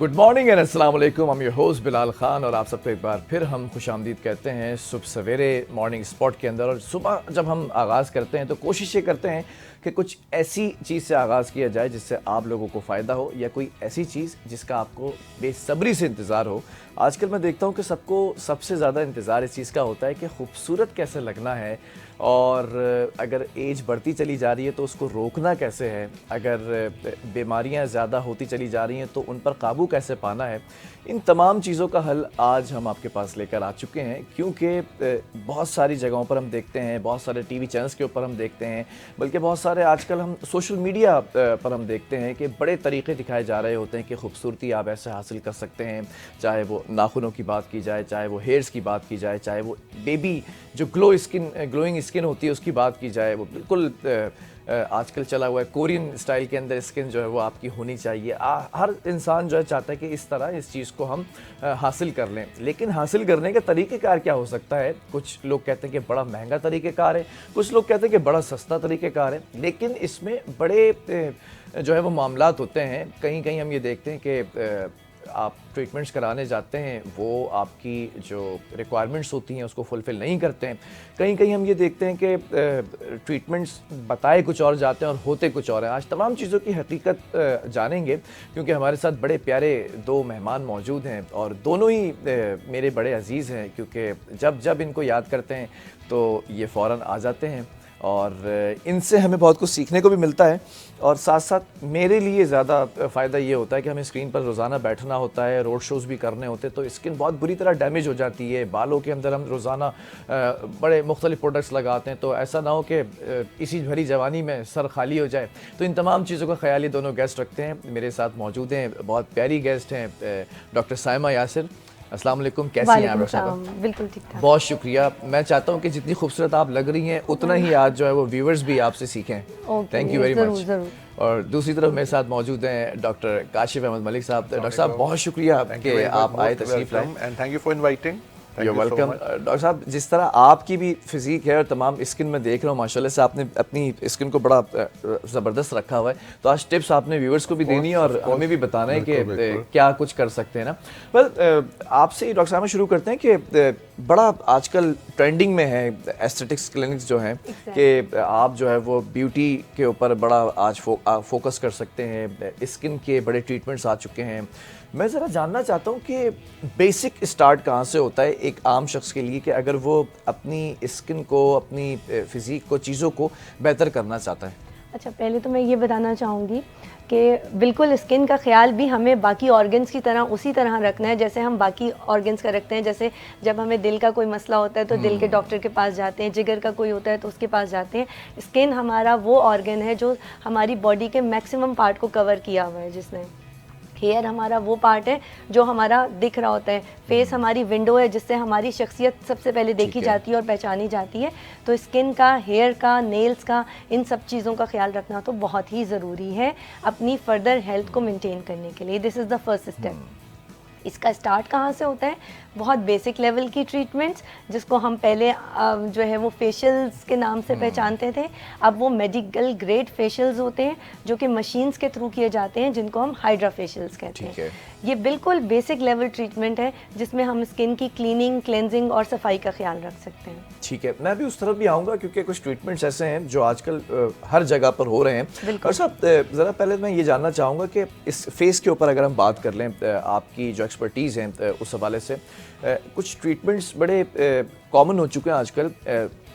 Good morning and अस्सलाम वालेकुम। I'm your host Bilal Khan और आप सबको एक बार फिर हम खुशामदीद कहते हैं सुबह सवेरे मॉर्निंग स्पॉट के अंदर। और सुबह जब हम आगाज़ करते हैं तो कोशिश ये करते हैं कि कुछ ऐसी चीज़ से आगाज़ किया जाए जिससे आप लोगों को फ़ायदा हो, या कोई ऐसी चीज़ जिसका आपको बेसब्री से इंतज़ार हो। आजकल मैं देखता हूँ कि सबको सबसे ज़्यादा इंतज़ार इस चीज़ का होता है कि खूबसूरत कैसे लगना है, और अगर एज बढ़ती चली जा रही है तो उसको रोकना कैसे है, अगर बीमारियां ज़्यादा होती चली जा रही हैं तो उन पर काबू कैसे पाना है। इन तमाम चीज़ों का हल आज हम आपके पास लेकर आ चुके हैं, क्योंकि बहुत सारी जगहों पर हम देखते हैं, बहुत सारे टीवी चैनल्स के ऊपर हम देखते हैं, बल्कि बहुत सारे आजकल हम सोशल मीडिया पर हम देखते हैं कि बड़े तरीक़े दिखाए जा रहे होते हैं कि खूबसूरती आप ऐसे हासिल कर सकते हैं। चाहे वो नाखूनों की बात की जाए, चाहे वो हेयर्स की बात की जाए, चाहे वो बेबी जो ग्लोइंग स्किन होती है उसकी बात की जाए, वो बिल्कुल आजकल चला हुआ है कोरियन स्टाइल के अंदर स्किन जो है वो आपकी होनी चाहिए। हर इंसान जो है चाहता है कि इस तरह इस चीज़ को हम हासिल कर लें, लेकिन हासिल करने का तरीक़ेकार क्या हो सकता है। कुछ लोग कहते हैं कि बड़ा महंगा तरीक़ेकार है, कुछ लोग कहते हैं कि बड़ा सस्ता तरीक़ेकार है, लेकिन इसमें बड़े जो है वो मामलात होते हैं। कहीं कहीं हम ये देखते हैं कि आप ट्रीटमेंट्स कराने जाते हैं, वो आपकी जो रिक्वायरमेंट्स होती हैं उसको फुलफ़िल नहीं करते हैं। कहीं कहीं हम ये देखते हैं कि ट्रीटमेंट्स बताए कुछ और जाते हैं और होते कुछ और हैं। आज तमाम चीज़ों की हकीकत जानेंगे, क्योंकि हमारे साथ बड़े प्यारे दो मेहमान मौजूद हैं और दोनों ही मेरे बड़े अजीज़ हैं, क्योंकि जब जब इनको याद करते हैं तो ये फ़ौरन आ जाते हैं और इनसे हमें बहुत कुछ सीखने को भी मिलता है। और साथ साथ मेरे लिए ज़्यादा फ़ायदा ये होता है कि हमें स्क्रीन पर रोज़ाना बैठना होता है, रोड शोज़ भी करने होते हैं, तो स्किन बहुत बुरी तरह डैमेज हो जाती है। बालों के अंदर हम रोज़ाना बड़े मुख्तलिफ़ प्रोडक्ट्स लगाते हैं, तो ऐसा ना हो कि इसी भरी जवानी में सर खाली हो जाए। तो इन तमाम चीज़ों का ख्याल ये दोनों गेस्ट रखते हैं। मेरे साथ मौजूद हैं, बहुत प्यारी गेस्ट हैं, डॉक्टर साइमा यासिर। अस्सलाम वालेकुम, कैसी हैं आप डॉक्टर साहब? बिल्कुल ठीक ठाक। बहुत शुक्रिया। मैं चाहता हूँ कि जितनी खूबसूरत आप लग रही हैं उतना ही आज जो है वो व्यूवर्स भी आपसे सीखें। Thank you very much. और दूसरी तरफ मेरे साथ मौजूद हैं डॉक्टर काशिफ अहमद मलिक साहब। डॉक्टर साहब बहुत शुक्रिया कि आप आए, तशरीफ लाए, and thank you for inviting. You welcome. Doctor साहब, जिस तरह आपकी भी फिजिक है और तमाम स्किन में देख रहा हूँ माशाल्लाह से आपने अपनी स्किन को बड़ा ज़बरदस्त रखा हुआ है, तो आज टिप्स आपने व्यूअर्स को भी देनी है और हमें भी बताना है कि क्या कुछ कर सकते हैं ना। पर आपसे डॉक्टर साहब शुरू करते हैं कि बड़ा आजकल ट्रेंडिंग में है एस्थेटिक्स क्लिनिक्स जो हैं, कि आप जो है वो ब्यूटी के ऊपर बड़ा आज फोकस कर सकते हैं, स्किन के बड़े ट्रीटमेंट्स आ चुके हैं। मैं ज़रा जानना चाहता हूँ कि बेसिक स्टार्ट कहाँ से होता है एक आम शख्स के लिए, कि अगर वो अपनी स्किन को, अपनी फिज़ीक को, चीज़ों को बेहतर करना चाहता है। अच्छा, पहले तो मैं ये बताना चाहूँगी कि बिल्कुल स्किन का ख्याल भी हमें बाकी ऑर्गन्स की तरह उसी तरह रखना है जैसे हम बाकी ऑर्गन्स का रखते हैं। जैसे जब हमें दिल का कोई मसला होता है तो दिल के डॉक्टर के पास जाते हैं, जिगर का कोई होता है तो उसके पास जाते हैं। स्किन हमारा वो ऑर्गन है जो हमारी बॉडी के मैक्सिमम पार्ट को कवर किया हुआ है, जिसने हेयर हमारा वो पार्ट है जो हमारा दिख रहा होता है। फेस हमारी विंडो है जिससे हमारी शख्सियत सबसे पहले देखी जाती है और पहचानी जाती है। तो स्किन का, हेयर का, नेल्स का, इन सब चीज़ों का ख्याल रखना तो बहुत ही ज़रूरी है अपनी फर्दर हेल्थ को मेंटेन करने के लिए। This is the first step. इसका स्टार्ट कहाँ से होता है? बहुत बेसिक लेवल की ट्रीटमेंट्स, जिसको हम पहले जो है वो फेशियल्स के नाम से पहचानते थे। अब वो मेडिकल ग्रेड फेशियल्स होते हैं जो कि मशीन्स के थ्रू किए जाते हैं, जिनको हम हाइड्रा फेशियल्स कहते हैं। ये बिल्कुल बेसिक लेवल ट्रीटमेंट है जिसमें हम स्किन की क्लीनिंग, क्लेंजिंग और सफाई का ख्याल रख सकते हैं। ठीक है, मैं भी उस तरफ भी आऊँगा, क्योंकि कुछ ट्रीटमेंट्स ऐसे हैं जो आजकल हर जगह पर हो रहे हैं। और साहब ज़रा पहले मैं ये जानना चाहूँगा कि इस फेस के ऊपर अगर हम बात कर लें, आपकी जो एक्सपर्टीज़ हैं उस हवाले से, कुछ ट्रीटमेंट्स बड़े कॉमन हो चुके हैं आजकल,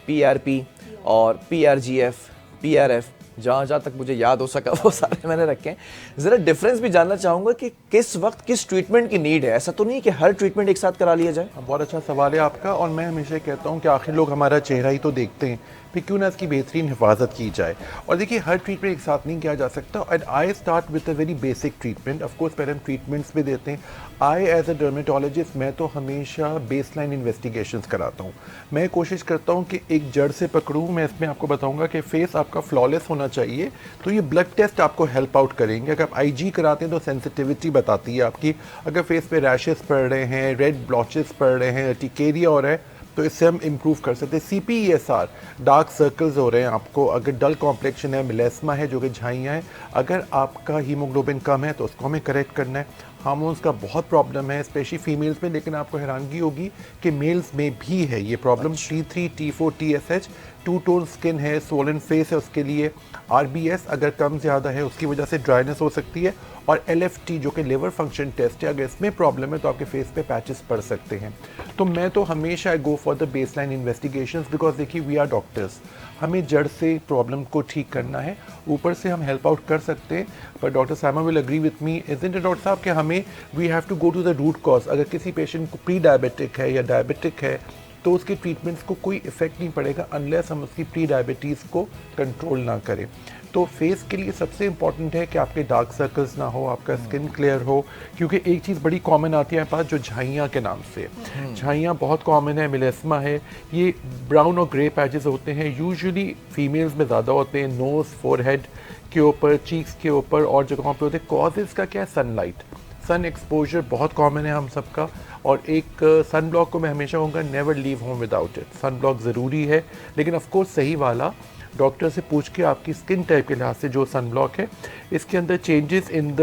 PRP और PRGF, PRF, जहाँ तक मुझे याद हो सका वो सारे मैंने रखे हैं। ज़रा डिफरेंस भी जानना चाहूँगा कि किस वक्त किस ट्रीटमेंट की नीड है। ऐसा तो नहीं कि हर ट्रीटमेंट एक साथ करा लिया जाए। बहुत अच्छा सवाल है आपका, और मैं हमेशा कहता हूँ कि आखिर लोग हमारा चेहरा ही तो देखते हैं, फिर क्यों ना इसकी बेहतरीन हिफाजत की जाए। और देखिए, हर ट्रीटमेंट एक साथ नहीं किया जा सकता। And I start with a very basic treatment. Of course पहले हम ट्रीटमेंट्स भी देते हैं। आई एज अ डर्मेटोलॉजिस्ट मैं तो हमेशा बेसलाइन इन्वेस्टिगेशंस कराता हूँ। मैं कोशिश करता हूँ कि एक जड़ से पकड़ूँ। मैं इसमें आपको बताऊँगा कि फेस आपका फ्लॉलेस होना चाहिए, तो ये ब्लड टेस्ट आपको हेल्प आउट करेंगे। अगर आप IG कराते हैं तो सेंसिटिविटी बताती है आपकी। अगर फेस पे रैशेस पड़ रहे हैं, रेड ब्लॉचेस पड़ रहे हैं, टिकेरिया हो रहा है, तो इससे हम इम्प्रूव कर सकते हैं। CPESR, डार्क सर्कल्स हो रहे हैं आपको, अगर डल कॉम्प्लेक्शन है, मिलेस्मा है जो कि झाइयाँ हैं, अगर आपका हीमोग्लोबिन कम है तो उसको हमें करेक्ट करना है। हार्मोन्स का बहुत प्रॉब्लम है स्पेशली फीमेल्स में, लेकिन आपको हैरानगी होगी कि मेल्स में भी है ये problem. T3, T4, TSH, two tone skin है, सोलन फेस है, उसके लिए RBS अगर कम ज़्यादा है उसकी वजह से ड्राइनेस हो सकती है, और LFT जो कि लिवर फंक्शन टेस्ट है, अगर इसमें प्रॉब्लम है तो आपके फेस पे पैचेस पड़ सकते हैं। तो मैं तो हमेशा I go for the baseline investigations, because देखिए वी आर डॉक्टर्स, हमें जड़ से प्रॉब्लम को ठीक करना है, ऊपर से हम हेल्प आउट कर सकते हैं। पर doctor Saima will agree with me, isn't it doctor साहब, कि हमें we have to go to the root cause. अगर किसी पेशेंट को प्री डायबिटिक है या डायबिटिक है तो उसके ट्रीटमेंट्स को कोई इफेक्ट नहीं पड़ेगा अनलेस हम उसकी प्री डायबिटीज़ को कंट्रोल ना करें। तो फेस के लिए सबसे इंपॉर्टेंट है कि आपके डार्क सर्कल्स ना हो, आपका स्किन क्लियर हो, क्योंकि एक चीज़ बड़ी कॉमन आती है हमारे पास जो झाइयाँ के नाम से। झाइयाँ बहुत कॉमन है, मिलेस्मा है, ये ब्राउन और ग्रे पैचेस होते हैं, यूजुअली फीमेल्स में ज़्यादा होते हैं, नोज़, फोरहेड के ऊपर, चीक्स के ऊपर और जगहों पे होते हैं। कॉजेज़ का क्या है? सनलाइट, सन एक्सपोजर बहुत कॉमन है हम सबका, और एक सन ब्लॉक को मैं हमेशा कहूँगा never leave home without it. Sunblock ज़रूरी है, लेकिन ऑफ कोर्स सही वाला, डॉक्टर से पूछ के आपकी स्किन टाइप के लिहाज से जो सन ब्लॉक है, इसके अंदर changes in the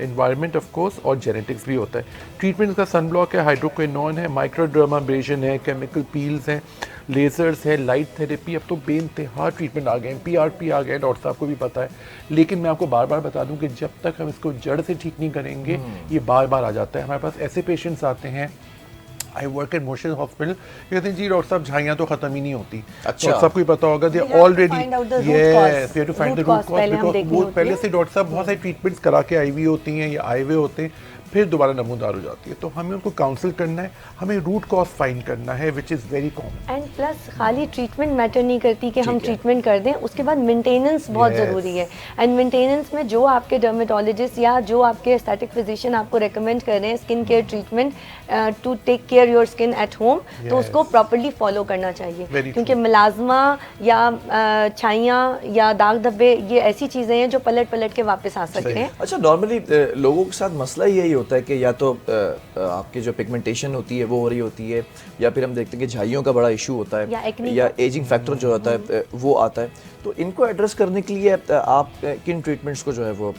environment of course और जेनेटिक्स भी होता है। ट्रीटमेंट का सन ब्लॉक है, हाइड्रोक्विनोन है, माइक्रोडर्माब्रेशन है, केमिकल पील्स हैं, लेजर्स है, लाइट थेरेपी, अब तो बेइंतहा ट्रीटमेंट आ गए हैं, PRP आ गए, डॉक्टर साहब को भी पता है। लेकिन मैं आपको बार बार बता दूं कि जब तक हम इसको जड़ से ठीक नहीं करेंगे ये बार बार आ जाता है। हमारे पास ऐसे पेशेंट्स आते हैं, I work at motion hospital, कहते हैं जी डॉक्टर साहब झाइयाँ तो खत्म ही नहीं होती। अच्छा, तो सबको पता होगा they already, yes we have to find the root cause, because वो पहले से डॉक्टर साहब बहुत सारी ट्रीटमेंट्स करा के आई हुई होती हैं या आए हुए होते हैं, फिर दोबारा नमूदार हो जाती है। तो हमें उनको काउंसिल करना है, हमें रूट कॉज फाइंड करना है, which is very common. And plus खाली ट्रीटमेंट मैटर नहीं करती कि हम है। ट्रीटमेंट कर दें, उसके बाद मेंटेनेंस बहुत Yes. ज़रूरी है। एंड मेंटेनेंस में जो आपके डर्मेटोलॉजिस्ट या जो आपके एस्थेटिक फिजिशियन आपको रेकमेंड कर रहे हैं skin care treatment to take care your skin at home, तो Yes. उसको प्रॉपरली फॉलो करना चाहिए। Very क्योंकि true. मिलाजमा या छाइयाँ या दाग धब्बे ये ऐसी चीज़ें हैं जो पलट पलट के वापस आ सकते हैं। अच्छा, नॉर्मली लोगों के साथ मसला यही होता है कि या तो आपकी जो पिगमेंटेशन होती है वो हो रही होती है, या फिर हम देखते हैं कि झाइयों का बड़ा इशू होता या है, acne या का। एजिंग फैक्टर जो होता है वो आता है। तो इनको एड्रेस करने के लिए आप किन ट्रीटमेंट्स को जो है वो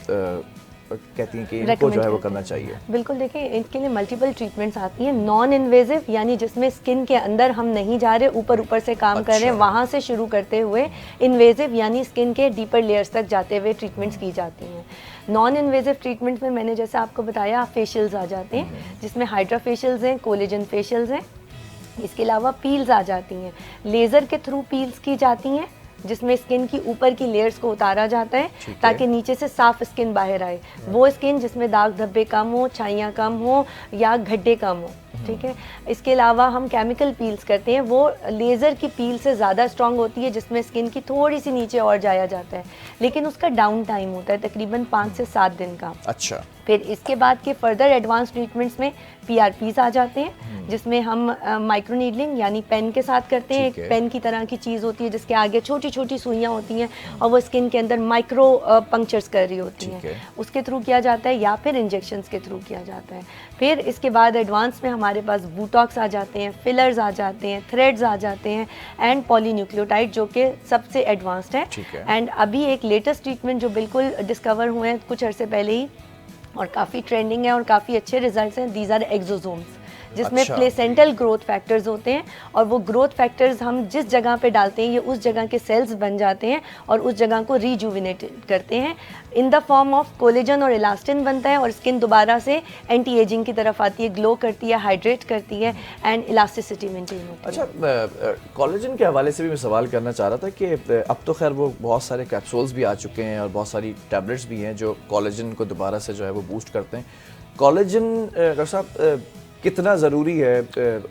कहती हैं कि इनको जो है वो करना चाहिए? बिल्कुल, देखिए इनके लिए मल्टीपल ट्रीटमेंट्स आती हैं। नॉन इन्वेजिव यानी जिसमें स्किन के अंदर हम नहीं जा रहे, ऊपर ऊपर से काम कर रहे हैं, अच्छा। वहाँ से शुरू करते हुए इन्वेजिव यानी स्किन के डीपर लेयर्स तक जाते हुए ट्रीटमेंट्स की जाती हैं। नॉन इन्वेजिव ट्रीटमेंट में मैंने जैसे आपको बताया फेशियल्स आ जाते हैं, जिसमें हाइड्रा फेशियल्स हैं, कोलेजन फेशियल्स हैं। इसके अलावा पील्स आ जाती हैं, लेज़र के थ्रू पील्स की जाती हैं, जिसमें स्किन की ऊपर की लेयर्स को उतारा जाता है ताकि नीचे से साफ स्किन बाहर आए। वो स्किन जिसमें दाग धब्बे कम हो, छाइयाँ कम हो या गड्ढे कम हो, ठीक है। इसके अलावा हम केमिकल पील्स करते हैं, वो लेज़र की पील से ज़्यादा स्ट्रॉन्ग होती है, जिसमें स्किन की थोड़ी सी नीचे और जाया जाता है, लेकिन उसका डाउन टाइम होता है तकरीबन 5 से 7 दिन का। अच्छा, फिर इसके बाद के फर्दर एडवांस ट्रीटमेंट्स में PRPs आ जाते हैं, जिसमें हम माइक्रो नीडलिंग यानी पेन के साथ करते हैं। एक ठीक है। पेन की तरह की चीज़ होती है जिसके आगे छोटी छोटी सुइयाँ होती हैं और वो स्किन के अंदर माइक्रो पंक्चर्स कर रही होती ठीक हैं, है। उसके थ्रू किया जाता है या फिर इंजेक्शंस के थ्रू किया जाता है। फिर इसके बाद एडवांस में हमारे पास बूटॉक्स आ जाते हैं, फिलर्स आ जाते हैं, थ्रेड्स आ जाते हैं एंड पॉलीन्यूक्लियोटाइड जो कि सबसे एडवांस्ड है। ठीक है। एंड अभी एक लेटेस्ट ट्रीटमेंट जो बिल्कुल डिस्कवर हुए हैं कुछ अर्से पहले ही और काफ़ी ट्रेंडिंग है और काफ़ी अच्छे रिजल्ट्स हैं, दीज आर एक्सोसोम्स, जिसमें अच्छा। प्लेसेंटल ग्रोथ फैक्टर्स होते हैं और वो ग्रोथ फैक्टर्स हम जिस जगह पे डालते हैं ये उस जगह के सेल्स बन जाते हैं और उस जगह को रीजुविनेट करते हैं in the form of collagen और इलास्टिन बनता है और स्किन दोबारा से एंटी एजिंग की तरफ आती है, ग्लो करती है, हाइड्रेट करती है एंड इलास्टिसिटी मेंटेन होती है। अच्छा, कोलेजन के हवाले से भी मैं सवाल करना चाह रहा था कि अब तो खैर वो बहुत सारे कैप्सूल्स भी आ चुके हैं और बहुत सारी टैबलेट्स भी हैं जो कोलेजन को दोबारा से जो है वो बूस्ट करते हैं। कोलेजन डॉक्टर साहब कितना ज़रूरी है,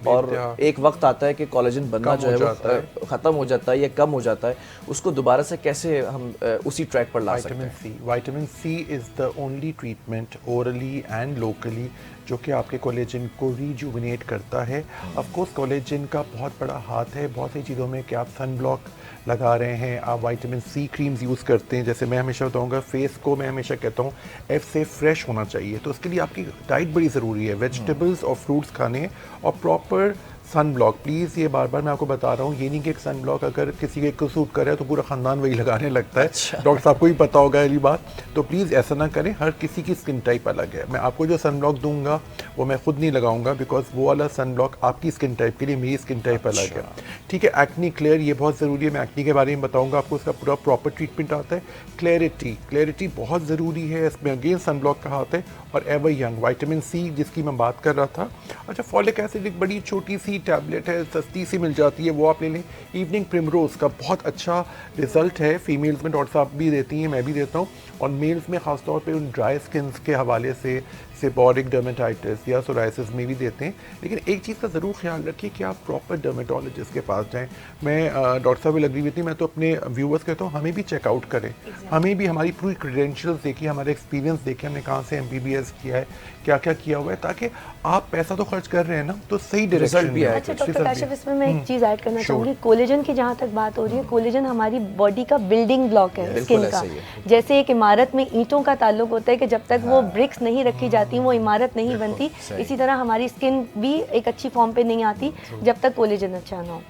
और एक वक्त आता है कि कोलेजन बनना जो है वो ख़त्म हो जाता है या कम हो जाता है, उसको दोबारा से कैसे हम उसी ट्रैक पर ला सकते हैं? Vitamin C is the only treatment orally and locally जो कि आपके कोलेजन को रीजुविनेट करता है। ऑफ कोर्स कोलेजन का बहुत बड़ा हाथ है बहुत सी चीज़ों में कि आप सन ब्लॉक लगा रहे हैं, आप विटामिन सी क्रीम्स यूज़ करते हैं। जैसे मैं हमेशा बताऊंगा फेस को मैं हमेशा कहता हूँ एफ से फ्रेश होना चाहिए, तो उसके लिए आपकी डाइट बड़ी ज़रूरी है, वेजिटेबल्स और फ्रूट्स खाने और प्रॉपर सन ब्लॉक प्लीज़, ये बार बार मैं आपको बता रहा हूँ, ये नहीं कि एक सन ब्लॉक अगर किसी के को सूट करे तो पूरा ख़ानदान वही लगाने लगता है। डॉक्टर साहब को भी पता होगा ये बात, तो प्लीज़ ऐसा ना करें। हर किसी की स्किन टाइप अलग है। मैं आपको जो सन ब्लॉक दूंगा वो मैं खुद नहीं लगाऊंगा, बिकॉज वो वाला सन ब्लॉक आपकी स्किन टाइप के लिए, मेरी स्किन टाइप अलग है। ठीक है, एक्नी क्लियर ये बहुत ज़रूरी है। मैं एक्नी के बारे में बताऊँगा आपको, उसका पूरा प्रॉपर ट्रीटमेंट आता है। क्लैरिटी बहुत ज़रूरी है, इसमें अगेन सन ब्लॉक का हाथ है। और एवर यंग विटामिन सी जिसकी मैं बात कर रहा था। अच्छा, फॉलिक एसिड एक बड़ी छोटी सी टैबलेट है, सस्ती सी मिल जाती है, वो आप ले लें। इवनिंग प्रिमरोज का बहुत अच्छा रिजल्ट है, फीमेल्स में डॉक्टर साहब भी देती हैं, मैं भी देता हूँ। और मेल्स में ख़ासतौर पे उन ड्राई स्किन के हवाले से सेबोरिक डर्मेटाइटिस या सोराइसिस में भी देते हैं। लेकिन एक चीज़ का ज़रूर ख्याल रखिए कि आप प्रॉपर डर्मेटोलॉजिस्ट के पास जाएं। मैं डॉक्टर साहब भी लग रही हुई थी, मैं तो अपने व्यूअर्स कहता हूँ हमें भी चेकआउट करें। हमें भी हमारी पूरी क्रेडेंशियल्स देखिए, हमारा एक्सपीरियंस देखिए, हमने कहाँ से MBBS किया है, क्या क्या किया हुआ है, ताकि आप पैसा तो खर्च कर रहे हैं ना, तो सही डायरेक्शन भी आए। अच्छा डॉक्टर काशिफ, इसमें मैं एक चीज़ ऐड करना चाहूँगी। कोलेजन की जहाँ तक बात हो रही है, कोलेजन हमारी बॉडी का बिल्डिंग ब्लॉक है स्किन का। जैसे एक इमारत में ईंटों का ताल्लुक होता है कि जब तक वो ब्रिक्स नहीं रखी जाती वो इमारत नहीं बनती, इसी तरह हमारी स्किन भी एक अच्छी फॉर्म पे नहीं आती जब तक कोलेजन अच्छा ना हो।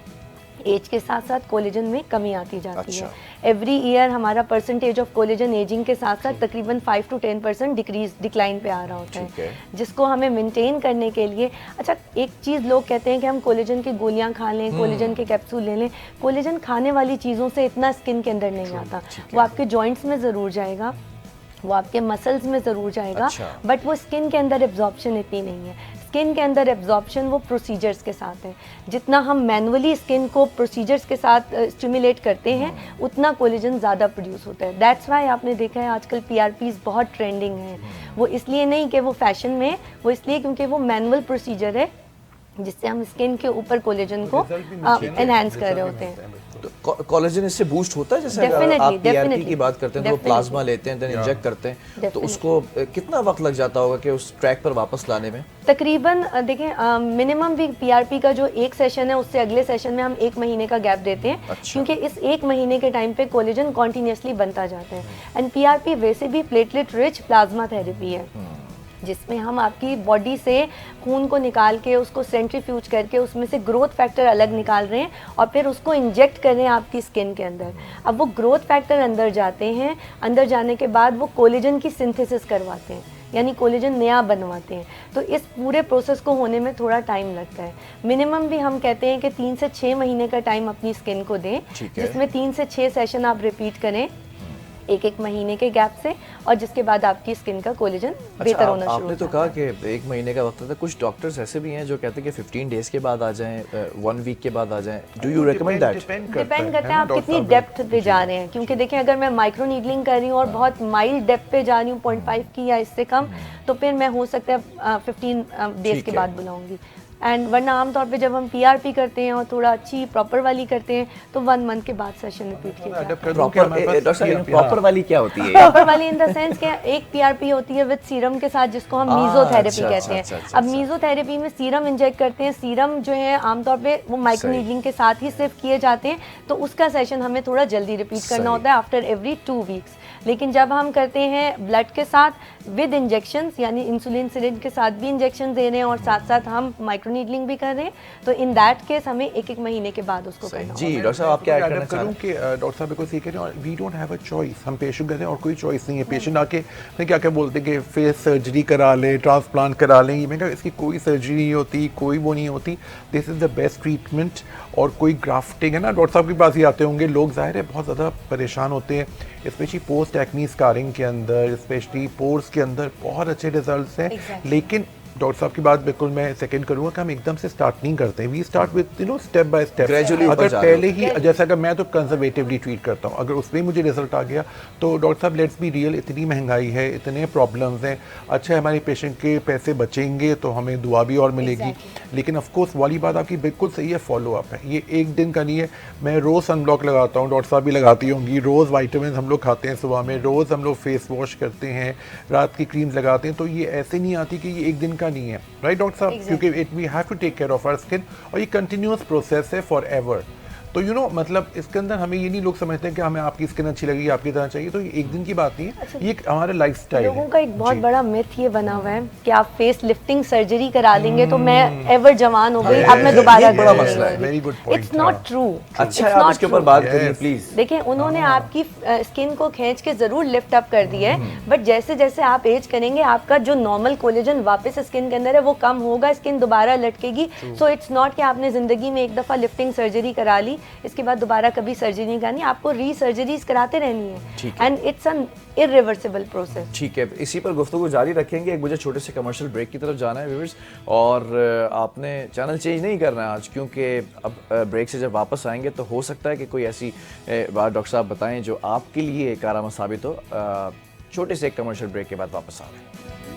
एज के साथ साथ कोलेजन में कमी आती जाती है। एवरी ईयर हमारा परसेंटेज ऑफ कोलेजन एजिंग के साथ साथ तकरीबन 5 to 10% डिक्लाइन पे आ रहा होता है, जिसको हमें मेंटेन करने के लिए। अच्छा, एक चीज़ लोग कहते हैं कि हम कोलेजन की गोलियां खा लें, कोलेजन के कैप्सूल ले लें। कोलेजन खाने वाली चीज़ों से इतना स्किन के अंदर नहीं आता। वो आपके जॉइंट्स में ज़रूर जाएगा, वो आपके मसल्स में ज़रूर जाएगा, बट वो स्किन के अंदर एब्जॉर्प्शन इतनी नहीं है। स्किन के अंदर एब्जॉर्प्शन वो प्रोसीजर्स के साथ है। जितना हम मैनुअली स्किन को प्रोसीजर्स के साथ स्टिमुलेट करते हैं, उतना कोलेजन ज़्यादा प्रोड्यूस होता है। दैट्स वाई आपने देखा है आजकल PRPs बहुत ट्रेंडिंग हैं। वो इसलिए नहीं कि वो फैशन में, वो इसलिए क्योंकि वो मैनुअल प्रोसीजर है जिससे हम स्किन के ऊपर कोलेजन को एनहांस कर रहे होते हैं। तो कोलेजन इससे बूस्ट होता है? जैसे अगर आप PRP की बात करते हैं तो वो प्लाज्मा लेते हैं, देन इंजेक्ट करते हैं, तो उसको कितना वक्त लग जाता होगा कि उस ट्रैक पर वापस लाने में? तकरीबन देखें, मिनिमम भी PRP का जो एक सेशन है उससे अगले सेशन में हम 1 महीने का गैप देते हैं। क्योंकि इस 1 महीने के टाइम पे कोलेजन कॉन्टीन्यूसली बनता जाता है। एंड PRP वैसे भी प्लेटलेट रिच प्लाज्मा थेरेपी है, जिसमें हम आपकी बॉडी से खून को निकाल के उसको सेंट्रीफ्यूज करके उसमें से ग्रोथ फैक्टर अलग निकाल रहे हैं और फिर उसको इंजेक्ट कर रहे हैं आपकी स्किन के अंदर। अब वो ग्रोथ फैक्टर अंदर जाते हैं, अंदर जाने के बाद वो कोलेजन की सिंथेसिस करवाते हैं, यानी कोलेजन नया बनवाते हैं। तो इस पूरे प्रोसेस को होने में थोड़ा टाइम लगता है। मिनिमम भी हम कहते हैं कि 3 से 6 महीने का टाइम अपनी स्किन को दें, जिसमें 3 से 6 सेशन आप रिपीट करें 1-1 महीने के गैप से, और जिसके बाद आपकी स्किन का कोलेजन बेहतर होना शुरू आपने तो कहा कि 1 महीने का वक्त था। कुछ डॉक्टर्स ऐसे भी हैं जो कहते हैं कि 15 डेज के बाद आ जाएं, 1 वीक के बाद आ जाएं। Do you recommend that? Depend करता है आप कितनी डेप्थ पे जा रहे हैं। क्योंकि देखें, अगर मैं माइक्रो नीडलिंग कर रही हूँ और बहुत माइल्ड डेप्थ पे जा रही हूँ, 0.5 की या इससे कम, तो फिर मैं हो सकता है 15 डेज के बाद बुलाऊंगी। एंड वरना आमतौर पे जब हम PRP करते हैं और थोड़ा अच्छी प्रॉपर वाली करते हैं तो 1 मंथ के बाद सेशन रिपीट किया जाता है। प्रॉपर वाली क्या होती है? प्रॉपर वाली इन द सेंस कि एक PRP होती है विद सीरम के साथ, जिसको हम मीजोथेरेपी कहते हैं। अब मीजोथेरेपी में सीरम इंजेक्ट करते हैं। सीरम जो है आमतौर पे वो माइक्रो नीडलिंग के साथ ही सिर्फ किए जाते हैं, तो उसका सेशन हमें थोड़ा जल्दी रिपीट करना होता है आफ्टर एवरी 2 वीक्स। लेकिन जब हम करते हैं ब्लड के साथ विद इंजेक्शंस, यानी इंसुलिन सिरिंज के साथ भी इंजेक्शन दे रहे हैं और साथ साथ हम माइक्रो नीडलिंग भी कर रहे हैं, तो इन दैट केस हमें 1-1 महीने के बाद उसको करना जी डॉक्टर साहब, आप क्या ऐड करना चाह रहे हैं? कि डॉक्टर साहब बिल्कुल सही कह रहे हैं, we don't have a choice. हम पेशेंट कहते हैं और कोई चॉइस नहीं है। पेशेंट आके क्या क्या बोलते हैं कि फेस सर्जरी करा लें, ट्रांसप्लांट करा लें। मैं कहा इसकी कोई सर्जरी नहीं होती, कोई वो नहीं होती। This is the best treatment. और कोई ग्राफ्टिंग है ना, डॉक्टर साहब के पास ही आते होंगे लोग, ज़ाहिर है बहुत ज़्यादा परेशान होते हैं, स्पेशली पोस्ट एक्नी स्कारिंग के अंदर, स्पेशली पोर्स के अंदर बहुत अच्छे रिजल्ट्स हैं। लेकिन डॉक्टर साहब की बात बिल्कुल मैं सेकंड करूँगा कि हम एकदम से स्टार्ट नहीं करते हैं। We start with step by step, gradually. अगर पहले ही जैसा अगर मैं तो कंजर्वेटिवली ट्रीट करता हूँ, अगर उसमें मुझे रिजल्ट आ गया तो डॉक्टर साहब लेट्स बी रियल, इतनी महंगाई है, इतने प्रॉब्लम्स हैं, अच्छा हमारे पेशेंट के पैसे बचेंगे तो हमें दुआ भी और मिलेगी। लेकिन ऑफकोर्स वाली बात आपकी बिल्कुल सही है, फॉलो अप है। ये एक दिन का नहीं है। मैं रोज़ सनब्लॉक लगाता हूँ, डॉक्टर साहब भी लगाती होंगी, रोज़ वाइटामिन हम लोग खाते हैं सुबह में, रोज़ हम लोग फेस वॉश करते हैं, रात की क्रीम्स लगाते हैं। तो ये ऐसे नहीं आती कि ये एक दिन का नहीं है, राइट डॉक्टर साहब? क्योंकि it we have to take care of our skin, और ये कंटिन्यूअस प्रोसेस है फॉर एवर। तो यू नो मतलब इसके अंदर हमें ये नहीं लोग समझते हैं कि हमें आपकी स्किन अच्छी लगेगी, आपकी तरह चाहिए, तो ये एक दिन की बात नहीं है, ये हमारा लाइफस्टाइल है। लोगों का एक बहुत बड़ा मिथ ये बना हुआ है कि आप फेस लिफ्टिंग सर्जरी करा लेंगे तो मैं एवर जवान हो गई, अब मैं दोबारा बड़ा मसला है। Very good point. It's not true. अच्छा है, आप इसके ऊपर बात करिए प्लीज। देखिए उन्होंने आपकी स्किन को खींच के जरूर लिफ्ट अप कर दिया है, बट जैसे जैसे आप एज करेंगे आपका जो नॉर्मल कोलेजन वापस स्किन के अंदर है वो कम होगा, स्किन दोबारा लटकेगी। सो इट्स नॉट कि आपने जिंदगी में एक दफा लिफ्टिंग सर्जरी करा ली, इसके बाद दोबारा कभी सर्जरी नहीं करानी, आपको री सर्जरीज कराते रहनी है, and it's an irreversible process. ठीक है, इसी पर गुफ्तगू जारी रखेंगे। एक मुझे छोटे से कमर्शियल ब्रेक की तरफ जाना है व्यूअर्स, और आपने चैनल चेंज नहीं करना है आज, क्योंकि अब ब्रेक से जब वापस आएंगे तो हो सकता है कि कोई ऐसी बात डॉक्टर साहब बताएं जो आपके लिए कारआमद साबित हो। छोटे से एक कमर्शियल ब्रेक के बाद वापस आ रहे हैं।